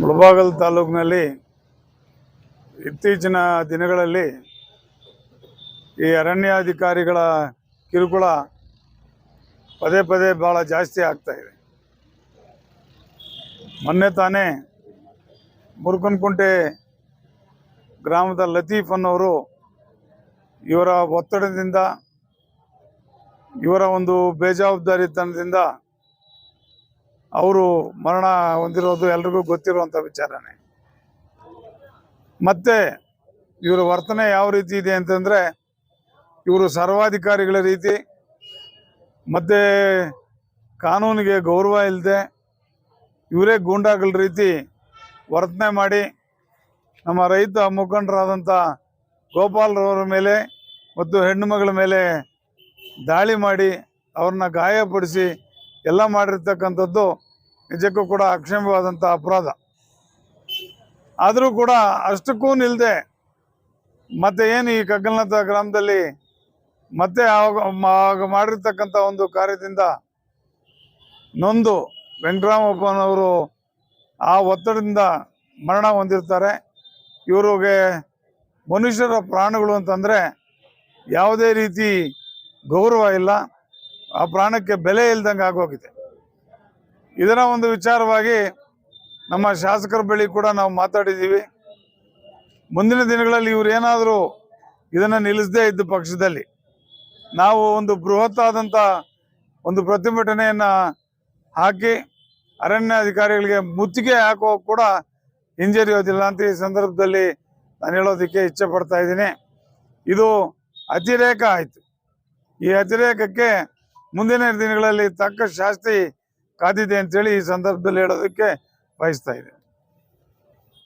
ಮುಳಬಾಗಿಲು ತಾಲೂಕಿನಲ್ಲಿ ಇತ್ತೀಚಿನ ದಿನಗಳಲ್ಲಿ ಈ ಅರಣ್ಯಾಧಿಕಾರಿಗಳ ಕಿರುಕುಳ ಪದೇ ಪದೇ ಭಾಳ ಜಾಸ್ತಿ ಆಗ್ತಾ ಇದೆ. ಮೊನ್ನೆ ತಾನೇ ಮುರುಕನಕುಂಟೆ ಗ್ರಾಮದ ಲತೀಫ್ ಅನ್ನೋರು ಇವರ ಒತ್ತಡದಿಂದ, ಇವರ ಒಂದು ಬೇಜವಾಬ್ದಾರಿತನದಿಂದ ಅವರು ಮರಣ ಹೊಂದಿರೋದು ಎಲ್ರಿಗೂ ಗೊತ್ತಿರುವಂಥ ವಿಚಾರನೇ. ಮತ್ತೆ ಇವರ ವರ್ತನೆ ಯಾವ ರೀತಿ ಇದೆ ಅಂತಂದರೆ, ಇವರು ಸರ್ವಾಧಿಕಾರಿಗಳ ರೀತಿ, ಮತ್ತು ಕಾನೂನಿಗೆ ಗೌರವ ಇಲ್ಲದೆ ಇವರೇ ಗೂಂಡಾಗಳ ರೀತಿ ವರ್ತನೆ ಮಾಡಿ ನಮ್ಮ ರೈತ ಮುಖಂಡರಾದಂಥ ಗೋಪಾಲ್ರವರ ಮೇಲೆ ಮತ್ತು ಹೆಣ್ಣು ಮಗಳ ಮೇಲೆ ದಾಳಿ ಮಾಡಿ ಅವ್ರನ್ನ ಗಾಯಪಡಿಸಿ ಎಲ್ಲ ಮಾಡಿರ್ತಕ್ಕಂಥದ್ದು ನಿಜಕ್ಕೂ ಕೂಡ ಅಕ್ಷಮ್ಯವಾದಂಥ ಅಪರಾಧ. ಆದರೂ ಕೂಡ ಅಷ್ಟಕ್ಕೂ ನಿಲ್ಲದೆ ಮತ್ತೆ ಏನು ಈ ಕಗ್ಗಲನಾಥ ಗ್ರಾಮದಲ್ಲಿ ಮತ್ತೆ ಆಗ ಮಾಡಿರ್ತಕ್ಕಂಥ ಒಂದು ಕಾರ್ಯದಿಂದ ನೊಂದು ವೆಂಕಟರಾಮಪ್ಪನವರು ಆ ಒತ್ತಡದಿಂದ ಮರಣ ಹೊಂದಿರ್ತಾರೆ. ಇವರಿಗೆ ಮನುಷ್ಯರ ಪ್ರಾಣಗಳು ಅಂತಂದರೆ ಯಾವುದೇ ರೀತಿ ಗೌರವ ಇಲ್ಲ, ಆ ಪ್ರಾಣಕ್ಕೆ ಬೆಲೆ ಇಲ್ದಂಗೆ ಆಗೋಗಿದೆ. ಇದರ ಒಂದು ವಿಚಾರವಾಗಿ ನಮ್ಮ ಶಾಸಕರ ಬಳಿ ಕೂಡ ನಾವು ಮಾತಾಡಿದ್ದೀವಿ. ಮುಂದಿನ ದಿನಗಳಲ್ಲಿ ಇವರು ಏನಾದರೂ ಇದನ್ನು ನಿಲ್ಲಿಸದೇ ಇದ್ದ ಪಕ್ಷದಲ್ಲಿ ನಾವು ಒಂದು ಬೃಹತ್ ಆದಂಥ ಒಂದು ಪ್ರತಿಭಟನೆಯನ್ನು ಹಾಕಿ ಅರಣ್ಯಾಧಿಕಾರಿಗಳಿಗೆ ಮುತ್ತಿಗೆ ಹಾಕೋ ಕೂಡ ಹಿಂಜರಿಯೋದಿಲ್ಲ ಅಂತ ಈ ಸಂದರ್ಭದಲ್ಲಿ ನಾನು ಹೇಳೋದಕ್ಕೆ ಇಚ್ಛೆ ಪಡ್ತಾ ಇದ್ದೀನಿ. ಇದು ಅತಿರೇಕ ಆಯಿತು. ಈ ಅತಿರೇಕಕ್ಕೆ ಮುಂದಿನ ದಿನಗಳಲ್ಲಿ ತಕ್ಕ ಶಾಸ್ತಿ ಕಾದಿದೆ ಅಂತೇಳಿ ಈ ಸಂದರ್ಭದಲ್ಲಿ ಹೇಳೋದಕ್ಕೆ ಬಯಸ್ತಾ ಇದೆ.